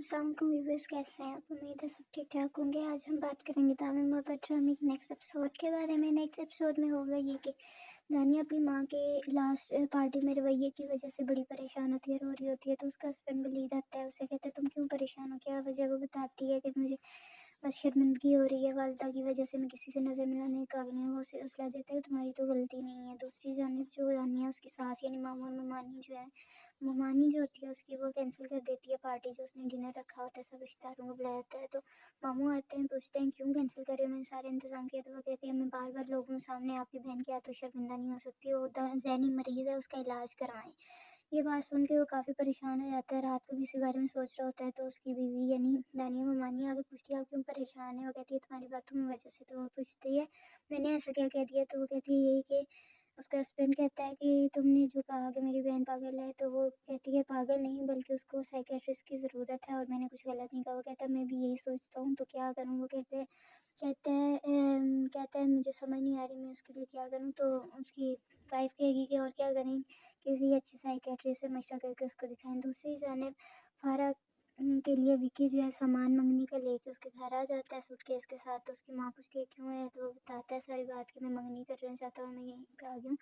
अस्सलाम वालेकुम व्यूअर्स, कैसे हैं आप? उम्मीद है सब ठीक ठाक होंगे। आज हम बात करेंगे दामिन मोहब्बत ड्रामे के नेक्स्ट एपिसोड के बारे में। नेक्स्ट एपिसोड में होगा ये कि दानिया अपनी माँ के लास्ट पार्टी में रवैये की वजह से बड़ी परेशान होती है, रो रही होती है। तो उसका हस्बैंड वलीद आता है, उससे कहता है तुम क्यों परेशान हो, क्या वजह। वो बताती है कि मुझे बस शर्मिंदगी हो रही है, वालदा की वजह से मैं किसी से नज़र मिलाने के काबिल नहीं हूँ। वो उसे हौसला देता है कि तुम्हारी तो गलती नहीं है। दूसरी जानिब जो दानिया उसकी सास यानी मामू और ममानी जो है, ममानी जो होती है उसकी, वो कैंसिल कर देती है पार्टी जो उसने डिनर रखा होता है, सब रिश्तेदारों को बुलाया होता है। तो मामू आते हैं, पूछते हैं क्यों कैंसिल करे, मैंने सारे इंतजाम किया। तो वो कहती है मैं बार बार लोगों के सामने आपकी बहन के हाथों शर्मिंदा नहीं हो सकती, वो ज़हनी मरीज़ है, उसका इलाज करवाएं। ये बात सुन के वो काफ़ी परेशान हो जाता है। रात को भी इसी बारे में सोच रहा होता है। तो उसकी बीवी यानी दानिया ममानी आगे पूछती है आप क्यों परेशान है। वो कहती है तुम्हारी बातों की वजह से। तो वो पूछती है मैंने ऐसा क्या कह दिया। तो वो कहती है यही कि उसका हस्बैंड कहता है कि तुमने जो कहा कि मेरी बहन पागल है। तो वो कहती है पागल नहीं, बल्कि उसको साइकियाट्रिस्ट की ज़रूरत है और मैंने कुछ गलत नहीं कहा। वो कहता है मैं भी यही सोचता हूँ, तो क्या करूँ। वो कहता है मुझे समझ नहीं आ रही मैं उसके लिए क्या करूँ। तो उसकी वाइफ कहेगी कि और क्या करें, किसी अच्छे साइकियाट्रिस्ट से मशवरा करके उसको दिखाएं। दूसरी जानिब फारा के लिए विकी जो है सामान मंगनी का लेके उसके घर आ जाता है सूटकेस के साथ। तो उसकी माँ पूछती है क्यों है। तो वो बताता है सारी बात कि मैं मंगनी करना चाहता हूँ और मैं यहीं पे आ गई हूँ।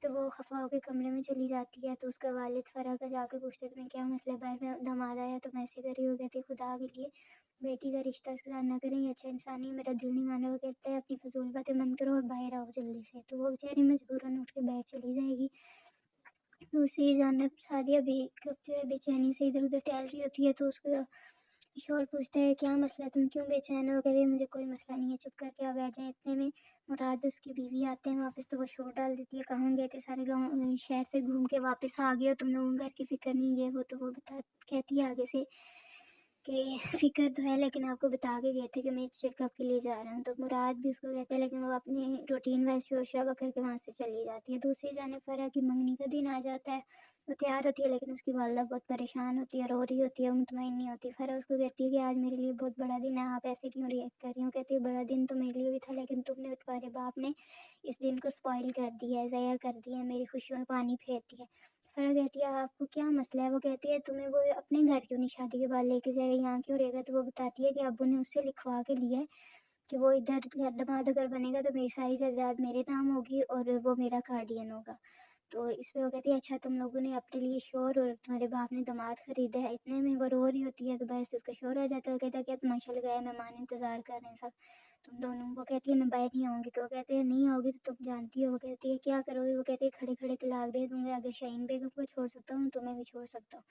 तो वो खफा होकर कमरे में चली जाती है। तो उसका वालिद फराह का जाकर पूछते हैं तुम्हें क्या मसला है, बाहर में दामाद आया तो मैं ऐसे कर रही हो। कहती खुदा के लिए बेटी का रिश्ता इसके साथ ना करें, ये अच्छा इंसान नहीं, मेरा दिल नहीं मान रहा। वो कहता है अपनी फजूल बातें बंद करो और बाहर आओ जल्दी से। तो वो बेचारी मजबूरन उठ के बाहर चली जाएगी। दूसरी जानब सादिया भी कब जो है बेचैनी से इधर उधर टहल रही होती है। तो उसका शोर पूछता है क्या मसला है, तुम क्यों बेचैन हो। कहती है मुझे कोई मसला नहीं है, चुप करके आप बैठ जाए। इतने में मुराद उसकी बीवी आते हैं वापस। तो वो शोर डाल देती है कहाँ गए थे सारे गाँव शहर से घूम के वापस आ गए हो तुम लोगों, घर की फिक्र नहीं है। वो तो वो बता कहती है आगे से कि फ़िक्र तो है लेकिन आपको बता के गए थे कि मैं चेकअप के लिए जा रहा हूँ। तो मुराद भी उसको कहता है लेकिन वो अपने रूटीन वाइज शोर शराबा करके वहाँ से चली जाती है। दूसरी जानिब फरा की मंगनी का दिन आ जाता है। वो तैयार होती है लेकिन उसकी वालदा बहुत परेशान होती है, रो रही होती है, मुतमईन नहीं होती। फरा उसको कहती है कि आज मेरे लिए बहुत बड़ा दिन है, आप ऐसे क्यों रिएक्ट कर रही हो। कहती है बड़ा दिन तो मेरे लिए भी था लेकिन तुमने, तुम्हारे बाप ने इस दिन को स्पॉइल कर दिया है, ज़ाया कर दिया है, मेरी खुशियों में पानी फेर दिया है। फरा कहती है आपको क्या मसला है। वो कहती है तुम्हें वो अपने घर क्यों नहीं शादी के बाद लेके जाएगा, यहाँ क्यों रहेगा। तो वो बताती है कि अब्बू ने उससे लिखवा के लिया है कि वो इधर दामाद अगर बनेगा तो मेरी सारी जायदाद मेरे नाम होगी और वो मेरा गार्डियन होगा। तो इस पे वो कहती है अच्छा तुम लोगों ने अपने लिए शोर और तुम्हारे बाप ने दामाद खरीदा है। इतने में वो रो रही होती है तो बस उसका शोर आ जाता है। वो कहता है क्या तमाशा लगाया, मेहमान इंतज़ार कर रहे हैं सब तुम दोनों। वो कहती है मैं बाहर नहीं आऊँगी। तो वो कहते हैं नहीं आओगी तो तुम जानती हो। वो कहती है क्या करोगे। वो कहती है खड़े खड़े तलाक दे दूँगी, अगर शाहीन बेगम को छोड़ सकता हूँ तुम्हें भी छोड़ सकता हूँ।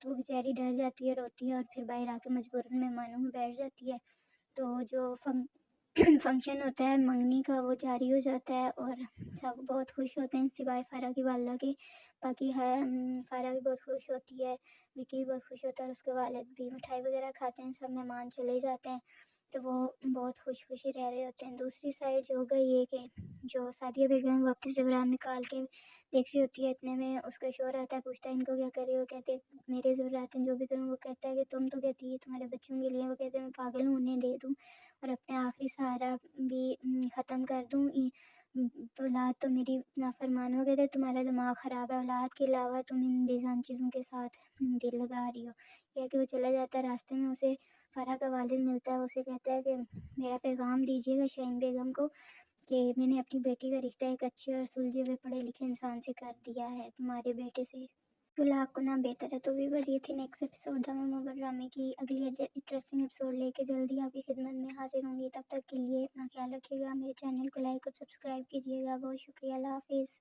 तो वो बेचारी डर जाती है, रोती है और फिर बाहर आके मजबूरन मेहमानों में बैठ जाती है। तो जो फंक्शन होता है मंगनी का वो जारी हो जाता है और सब बहुत खुश होते हैं सिवाय फारा की वालदा के। बाकी है फारा भी बहुत खुश होती है, विकी भी बहुत खुश होता है और उसके वालिद भी मिठाई वगैरह खाते हैं, सब मेहमान चले जाते हैं। तो वो बहुत खुश खुशी रह रहे होते हैं। दूसरी साइड जो होगा ये कि जो सादिया बेगम वापस ज़ेवरात निकाल के देख रही होती है। इतने में उसका शोर आता है, पूछता है इनको क्या कर रही हो। कहते मेरे ज़ेवरात जो भी करूँ। वो कहता है कि तुम तो कहती है तुम्हारे बच्चों के लिए। वो कहते हैं मैं पागल हूँ, उन्हें दे दूँ और अपने आखिरी सहारा भी ख़त्म कर दूँ। औलाद तो मेरी नाफरमान हो गए थे, तुम्हारा दिमाग ख़राब है, औलाद के अलावा तुम इन बेजान चीज़ों के साथ दिल लगा रही हो। कह के वो चला जाता है। रास्ते में उसे फराह का वालिद मिलता है, उसे कहता है कि मेरा पैगाम दीजिएगा शाहीन बेगम को कि मैंने अपनी बेटी का रिश्ता एक अच्छे और सुलझे हुए पढ़े लिखे इंसान से कर दिया है, तुम्हारे बेटे से सुलह को ना बेहतर है। तो व्यूअर्स ये थी नेक्स्ट एपिसोड दामिन मोहब्बत ड्रामे की। अगली इंटरेस्टिंग एपिसोड लेके जल्दी आपकी खिदमत में हाजिर होंगी। तब तक के लिए अपना ख्याल रखिएगा, मेरे चैनल को लाइक और सब्सक्राइब कीजिएगा। बहुत शुक्रिया, अल्लाह हाफिज़।